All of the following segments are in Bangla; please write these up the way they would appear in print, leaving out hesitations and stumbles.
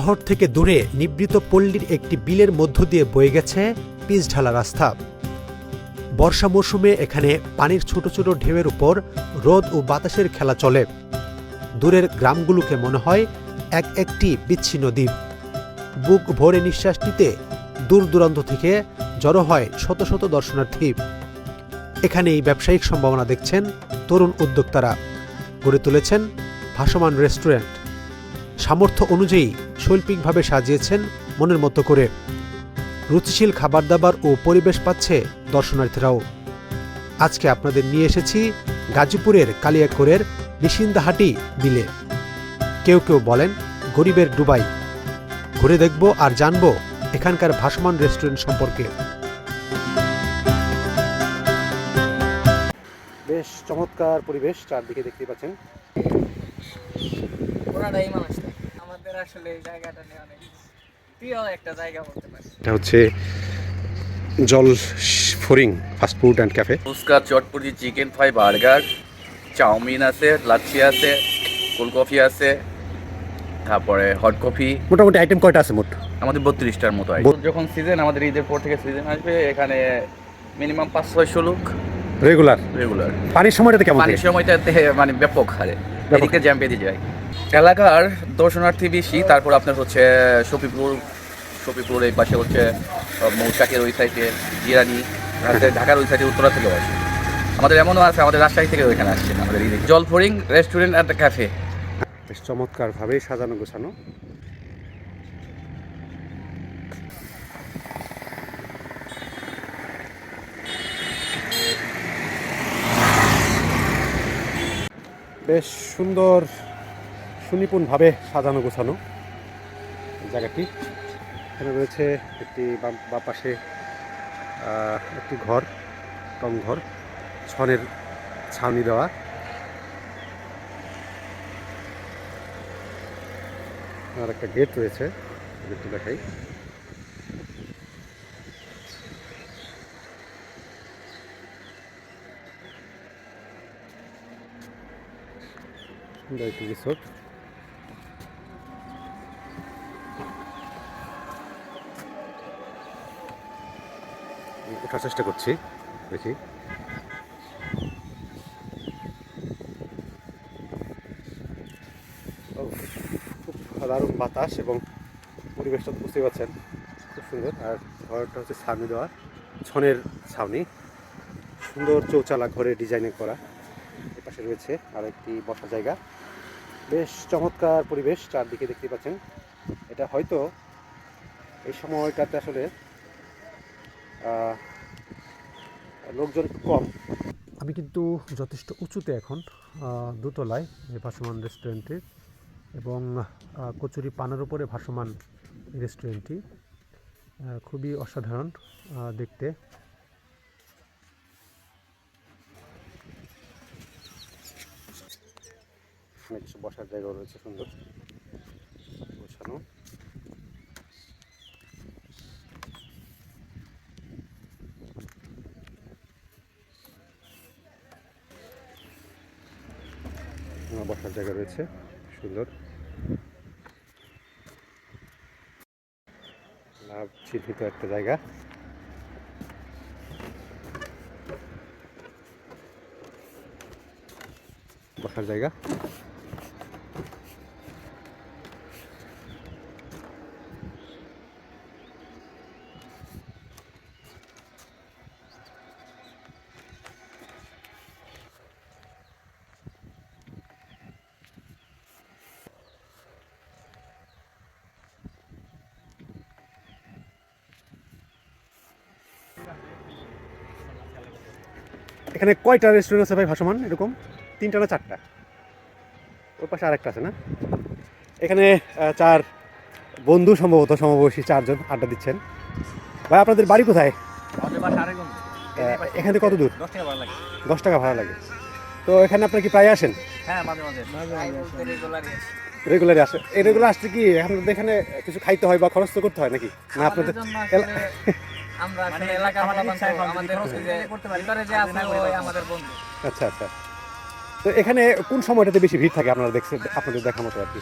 শহর থেকে দূরে নিবৃত পল্লীর একটি বিলের মধ্য দিয়ে বয়ে গেছে পিচঢালা রাস্তা। বর্ষা মৌসুমে এখানে পানির ছোট ছোট ঢেউয়ের উপর রোদ ও বাতাসের খেলা চলে। দূরের গ্রামগুলোকে মনে হয় এক একটি বিচ্ছিন্ন দ্বীপ। বুক ভরে নিঃশ্বাস নিতে দূর দূরান্ত থেকে জড়ো হয় শত শত দর্শনার্থী। এখানেই ব্যবসায়িক সম্ভাবনা দেখছেন তরুণ উদ্যোক্তারা। গড়ে তুলেছেন ভাসমান রেস্টুরেন্ট। সামর্থ্য অনুযায়ী শৈল্পিকভাবে সাজিয়েছেন মনের মতো করে। রুচিশীল খাবার দাবার ও পরিবেশ পাচ্ছে দর্শনার্থীরাও। আজকে আপনাদের নিয়ে এসেছি গাজীপুরের কালিয়াকৈরের নিশিন্দাহাটি বিলে। কেউ কেউ বলেন গরিবের দুবাই। ঘুরে দেখব আর জানব এখানকার ভাসমান রেস্টুরেন্ট সম্পর্কে। বেশ চমৎকার পরিবেশ, চারদিকে দেখতে পাচ্ছেন। পুরাটাই মানুষটা আমাদের আসলে এই জায়গাটা নিয়ে অনেক প্রিয় একটা জায়গা বলতে পারি। এটা হচ্ছে জল ফরিং fast food and cafe. Phuchka, chotpoti, chicken fry, burger, chowmein আছে, লাচ্ছি আছে, কোল্ড কফি আছে, তারপরে হট কফি। মোটামুটি আইটেম কয়টা আছে মোট? আমাদের 32টার মতো আইটেম। যখন সিজন, আমাদের ঈদের পর থেকে সিজন আসবে, এখানে মিনিমাম 500-600 লোক রেগুলার। পানির সময়টাতে কেমন? পানির সময়টাতে মানে ব্যাপক হারে এদিকে জ্যাম বেঁধে যায়। এলাকার দর্শনার্থী বেশি। তারপর আপনার হচ্ছে শফিপুর এই পাশে হচ্ছে মৌচাকের ওই সাইডে জিরানি, ঢাকার ওই সাইডে উত্তরা থেকেও আসে। আমাদের এমনও আছে আমাদের রাজশাহী থেকে ওইখানে আসছে আমাদের ঈদে। জলফরিং রেস্টুরেন্ট অ্যান্ড ক্যাফে। বেশ চমৎকারভাবে সাজানো গোছানো। বেশ সুন্দর সুনিপুণভাবে সাজানো গোছানো জায়গাটি। এখানে রয়েছে একটি বাম পাশে একটি ঘর, টং ঘর, ছনের ছাউনি দেওয়া। আর একটা গেট রয়েছে, গেটটি দেখাই। সুন্দর একটি রিসোর্ট। ওঠার চেষ্টা করছি, দেখি। খুব দারুণ বাতাস এবং পরিবেশটা বুঝতে পারছেন, খুব সুন্দর। আর ঘরটা হচ্ছে ছাউনি দেওয়া, ছনের ছাউনি, সুন্দর চৌচালা ঘরে ডিজাইনিং করা। এপাশে রয়েছে আর একটি বসার জায়গা। বেশ চমৎকার পরিবেশ, চারদিকে দেখতে পাচ্ছেন। এটা হয়তো এই সময়টাতে আসলে লোকজন কম। আমি কিন্তু যথেষ্ট উঁচুতে এখন, দোতলায় এই ভাসমান রেস্টুরেন্টে, এবং কচুরি পানের উপরে ভাসমান রেস্টুরেন্টটি। খুবই অসাধারণ দেখতে। কিছু বসার জায়গাও রয়েছে, সুন্দর গোছানো। বসার জায়গা রয়েছে, সুন্দর। চিহ্নিত একটা জায়গা। বসার জায়গা। এখানে কয়টা রেস্টুরেন্ট আছে ভাই ভাসমান? এরকম 3টা না 4টা? ওর পাশে আরেকটা আছে না? এখানে 4 বন্ধু, সম্ভবত সমবয়সী 4 জন আড্ডা দিচ্ছেন। ভাই আপনাদের বাড়ি কোথায়? এখান থেকে কত দূর? 10 টাকা ভাড়া লাগে। তো এখানে আপনারা কি প্রায় আসেন? হ্যাঁ, মাঝে রেগুলারই আসে। এই রেগুলার আসছে কি আপনাদের এখানে কিছু খাইতে হয় বা খরচ তো করতে হয় নাকি? না আপনাদের আমরা আসলে এলাকা আমাদের ভিতরে যে আছে ওই আমাদের বন্ধু। আচ্ছা আচ্ছা। তো এখানে কোন সময়টাতে বেশি ভিড় থাকে আপনারা দেখছেন, আপনাদের দেখা মতো আর কি?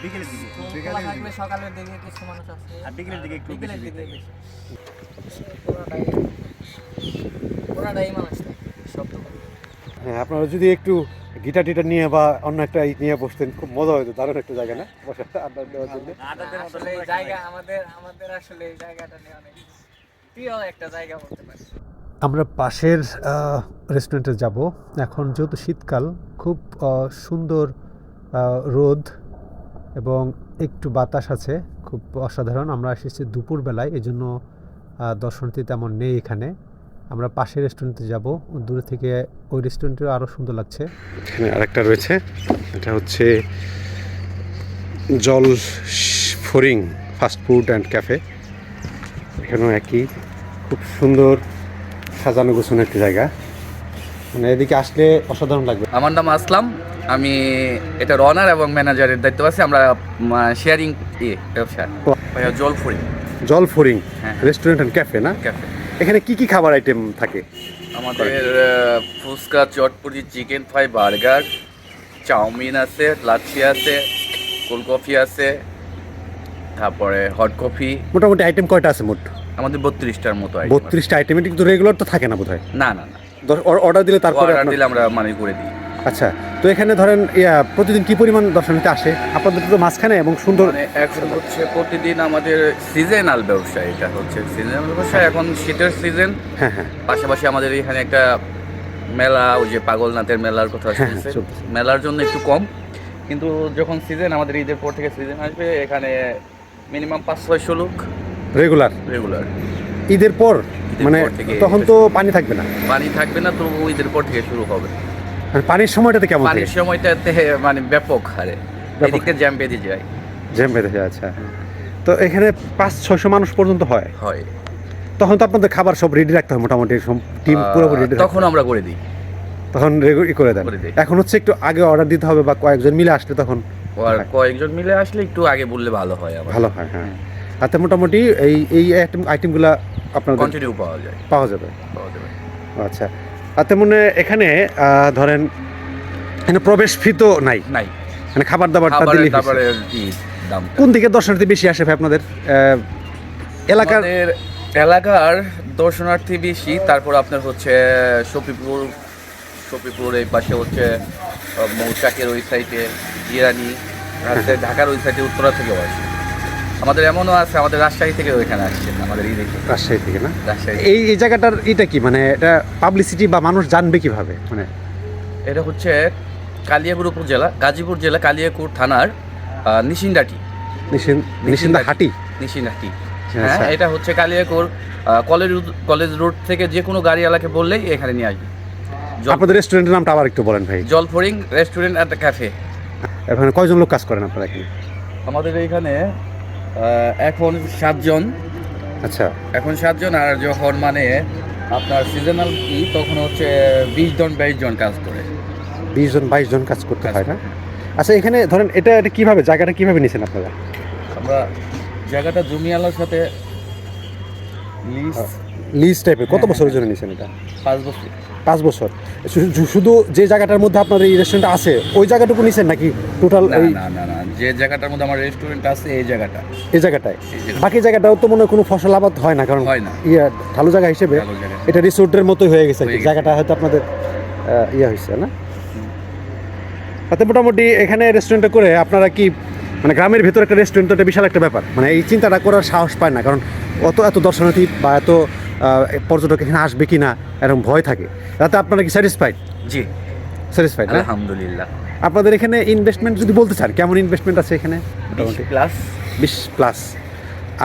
বিকেলের দিকে খোলা থাকলে সকালের দিকে কিছু মানুষ আছে, আর বিকেলের দিকে একটু বিকেলের বেশি দিকে থাকে। বেশি। পুরাটাই মানুষ থাকে, শব্দ করে। হ্যাঁ, আপনারা যদি একটু গিটার টিটার নিয়ে বা অন্য একটা নিয়ে বসতেন, খুব মজা হতো। দারুণ একটা জায়গা না বসে আড্ডা দেওয়ার জন্য। আসলে এই জায়গা আমাদের আসলে এই জায়গাটা নিয়ে অনেক প্রিয় একটা জায়গা বলতে পারি। আমরা পাশের রেস্টুরেন্টে যাব এখন। যেহেতু শীতকাল, খুব সুন্দর রোদ এবং একটু বাতাস আছে, খুব অসাধারণ। আমরা এসেছি দুপুরবেলায়, এই জন্য দর্শনার্থী তেমন নেই এখানে। আমরা পাশের রেস্টুরেন্টে যাব, দূরে থেকে ওই রেস্টুরেন্টেও আরও সুন্দর লাগছে। এখানে আরেকটা রয়েছে, এটা হচ্ছে জল ফরিং ফাস্ট ফুড অ্যান্ড ক্যাফে। এখানেও একই, খুব সুন্দর সাজানো গোছানো একটি জায়গা, মানে এদিকে আসলে অসাধারণ লাগবে। আমার নাম আসলাম, আমি এটা অনার এবং ম্যানেজারের দায়িত্ব আছে। আমরা শেয়ারিং ব্যবসা, জলফুরি জল ফরিং হ্যাঁ। রেস্টুরেন্ট অ্যান্ড ক্যাফে না? ক্যাফে। এখানে কি কি খাবার আইটেম থাকে? আমাদের ফুচকা, চটপুরি, চিকেন ফ্রাই, বার্গার, চাউমিন আছে, লাচ্ছি আছে, কোল্ড কফি আছে, তারপরে হট কফি। মোটামুটি আইটেম কয়টা আছে মোট? আমাদের 32টার মতো item আছে। 32টা আইটেম, এটা কিন্তু রেগুলার তো থাকে না বোধহয়। না না না, অর্ডার দিলে তারপরে অর্ডার আপনার- দিলে আমরা মানে করে দিই। আচ্ছা, তো এখানে ধরেন প্রতিদিন কি পরিমাণ দর্শনার্থী আসে আপনাদের তো মাঝখানে এবং সুন্দর? মানে এখন হচ্ছে প্রতিদিন আমাদের সিজনাল ব্যবসা, এটা হচ্ছে সিজনাল ব্যবসা। এখন শীতের সিজন, হ্যাঁ হ্যাঁ পাশাপাশি আমাদের এখানে একটা মেলা, ওই যে পাগলনাথের মেলার কথা হ্যাঁ, শুনছেন, চলতেছে। মেলার জন্য একটু কম। কিন্তু যখন সিজন, আমাদের ঈদের পর থেকে সিজন আসবে, এখানে মিনিমাম 500-600 লোক রেগুলার। রেগুলার। ঈদের পর মানে পর থেকে তখন তো পানি থাকবে না, পানি থাকবে না, তো ঈদের পর থেকে শুরু হবে। মানে পানির সময়টাতে কেমন থাকে? পানির সময়টাতে মানে ব্যাপক হারে ব্যাপক এদিকে জ্যাম বেঁধে যায়। জ্যাম বেঁধে যায়। আচ্ছা, তো এখানে 500-600 মানুষ পর্যন্ত হয়, হয় তখন তো আপনাদের খাবার সব রেডি রাখতে হয় মোটামুটি, টিম পুরোপুরি রেডি, তখন আমরা করে দিই। তখন করে দেন। করে দিই। এখন হচ্ছে একটু আগে অর্ডার দিতে হবে বা কয়েকজন মিলে আসলে তখন আর কয়েকজন মিলে আসলে একটু আগে বললে ভালো হয়, আমার ভালো হয়। হ্যাঁ, তাতে মোটামুটি এই আইটেমগুলো আপনাদের কন্টিনিউ পাওয়া যায়। পাওয়া যাবে। পাওয়া যাবে। আচ্ছা, তাতে মনে এখানে ধরেন এখানে প্রবেশ ফি তো নাই, নাই, মানে খাবার দাবারটা খাবারের দিলেই হয়েছে। তারপরে কি দাম। কোন দিকে দর্শনার্থী বেশি আসে ভাই আপনাদের এলাকার? আমাদের এলাকার দর্শনার্থী বেশি, তারপর আপনার হচ্ছে শফিপুর এই পাশে হচ্ছে মৌচাকের ওই সাইডে, জিরানি, ঢাকার ওই সাইডে, উত্তরা থেকেও আসে। আমাদের এমনও আছে, আমাদের রাজশাহী থেকে ওইখানে আসছে, আমাদের এই দেখে রাজশাহী থেকে না? রাজশাহী। এই জায়গাটার এটা কি, মানে এটা পাবলিসিটি বা মানুষ জানবে কিভাবে? মানে এটা হচ্ছে কালিয়াকুর উপজেলা, গাজীপুর জেলা, কালিয়াকুর থানার নিশিন্দাটি, নিশিন্দা হাটি। নিশিন্দাটি। আচ্ছা। হ্যাঁ, এটা হচ্ছে কালিয়াকুর কলেজ রোড থেকে যে কোনো গাড়িওয়ালাকে বললেই এখানে নিয়ে আসবে। আপনাদের রেস্টুরেন্টের নামটা আবার একটু বলেন ভাই। জলফরিং রেস্টুরেন্ট অ্যান্ড ক্যাফে। এখানে কয়জন লোক কাজ করেন আপনারা এখানে? আমাদের এইখানে এখন 7 জন। আচ্ছা, এখন 7 জন, আর যখন মানে আপনার সিজনাল কি, তখন হচ্ছে 20-22 জন কাজ করে। 20-22 জন কাজ করতে হয় না? আচ্ছা, এখানে ধরেন এটা কিভাবে, জায়গাটা কিভাবে নিয়েছেন আপনারা? আমরা জায়গাটা জমিওয়ালার সাথে লিজ টাইপের। কত হ্যাঁ, বছরের জন্য নিয়েছেন এটা? 5 বছর। 5 বছর। শুধু যে জায়গাটার মধ্যে আপনার এই রেস্টুরেন্ট আছে ওই জায়গাটুকু নিছেন নাকি টোটাল? না এই না না না, যে জায়গাটার মধ্যে আমার রেস্টুরেন্ট আছে, এই জায়গাটা। এই জায়গাটায় এই জায়গাটা। বাকি জায়গাটাও তো মনে হয় কোনো ফসল আবাদ হয় না, কারণ হয় না। ঢালু জায়গা হিসেবে ভালো জায়গা। এটা রিসোর্টের মতোই হয়ে গেছে আর কি। হয়ে গেছে। জায়গাটা হয়তো আপনাদের হয়েছে না? তাতে মোটামুটি এখানে রেস্টুরেন্টে করে আপনারা কি, মানে গ্রামের ভেতর একটা রেস্টুরেন্ট তো একটা বিশাল একটা ব্যাপার, মানে এই চিন্তাটা করার সাহস পায় না, কারণ এত দর্শনার্থী বা এত পর্যটক এখানে আসবে কি না এরকম ভয় থাকে। তাতে আপনারা কি স্যাটিসফাইড? জি, স্যাটিসফাইড না? আলহামদুলিল্লাহ। আপনাদের এখানে ইনভেস্টমেন্ট যদি বলতে চান, কেমন ইনভেস্টমেন্ট আছে এখানে? মোটামুটি 20+।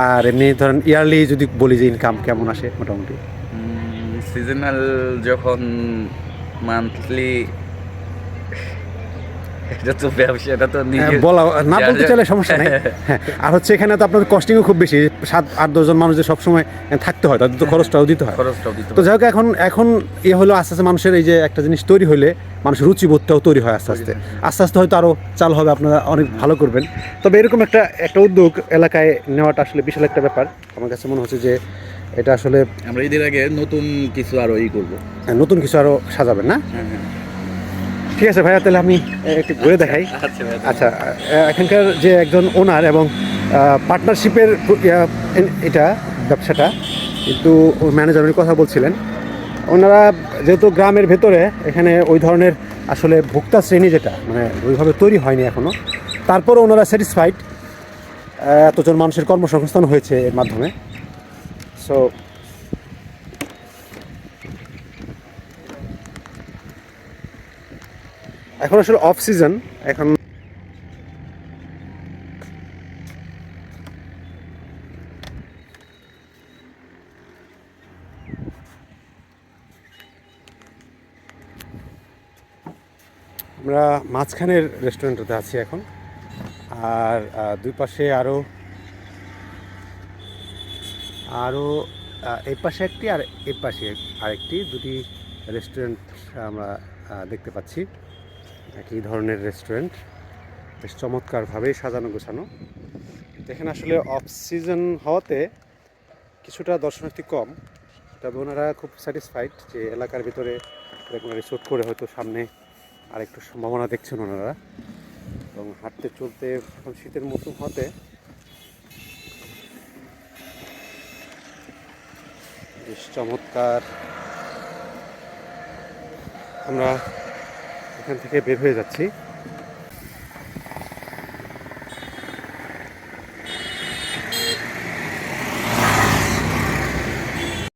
আর এমনি ধরেন ইয়ারলি যদি বলি যে ইনকাম কেমন আসে মোটামুটি? সিজনাল যখন মান্থলি, এটা তো ব্যবসা, এটা তো নিজে বলা না বলতে চাইলে সমস্যা নেই। হ্যাঁ, আর হচ্ছে এখানে তো আপনাদের কস্টিংও খুব বেশি, 7-8-10 জন মানুষ যে সবসময় থাকতে হয়, তাদের তো খরচটাও দিতে হয়। খরচটাও দিতে তো হবে। যাই হোক, এখন হলো আস্তে আস্তে মানুষের এই যে একটা জিনিস তৈরি হলে মানুষের রুচিবোধটাও তৈরি হয় আস্তে আস্তে আস্তে হয়তো আরও চালু হবে, আপনারা অনেক ভালো করবেন। তবে এরকম একটা উদ্যোগ এলাকায় নেওয়াটা আসলে বিশাল একটা ব্যাপার। আমার কাছে মনে হচ্ছে যে এটা আসলে আমরা ঈদের আগে নতুন কিছু আরো করবো। নতুন কিছু আরও সাজাবেন না? হ্যাঁ, হ্যাঁ। ঠিক আছে ভাইয়া, তাহলে আমি একটু ঘুরে দেখাই। আচ্ছা ভাই, আচ্ছা, এখানকার যে একজন ওনার এবং পার্টনারশিপের এটা ব্যবসাটা, কিন্তু ম্যানেজারের কথা বলছিলেন। ওনারা যেহেতু গ্রামের ভেতরে, এখানে ওই ধরনের আসলে ভোক্তা শ্রেণী যেটা মানে ওইভাবে তৈরি হয়নি এখনও, তারপরও ওনারা স্যাটিসফাইড। এতজন মানুষের কর্মসংস্থান হয়েছে এর মাধ্যমে। সো এখন আসলে অফ সিজন, এখন আমরা মাঝখানের রেস্টুরেন্টটাতে আছি এখন। আর দুই পাশে আরও এই পাশে একটি আর এই পাশে আরেকটি, দুটি রেস্টুরেন্ট আমরা দেখতে পাচ্ছি। একই ধরনের রেস্টুরেন্ট, বেশ চমৎকারভাবেই সাজানো গোছানো। এখানে আসলে অফ সিজন হওয়াতে কিছুটা দর্শনার্থী কম, তবে ওনারা খুব স্যাটিসফাইড যে এলাকার ভিতরে এরকম রিসোর্ট করে হয়তো সামনে আরেকটু সম্ভাবনা দেখছেন ওনারা। এবং হাঁটতে চলতে এখন শীতের মৌসুম হতে বেশ চমৎকার। আমরা এখান থেকে বের হয়ে যাচ্ছি।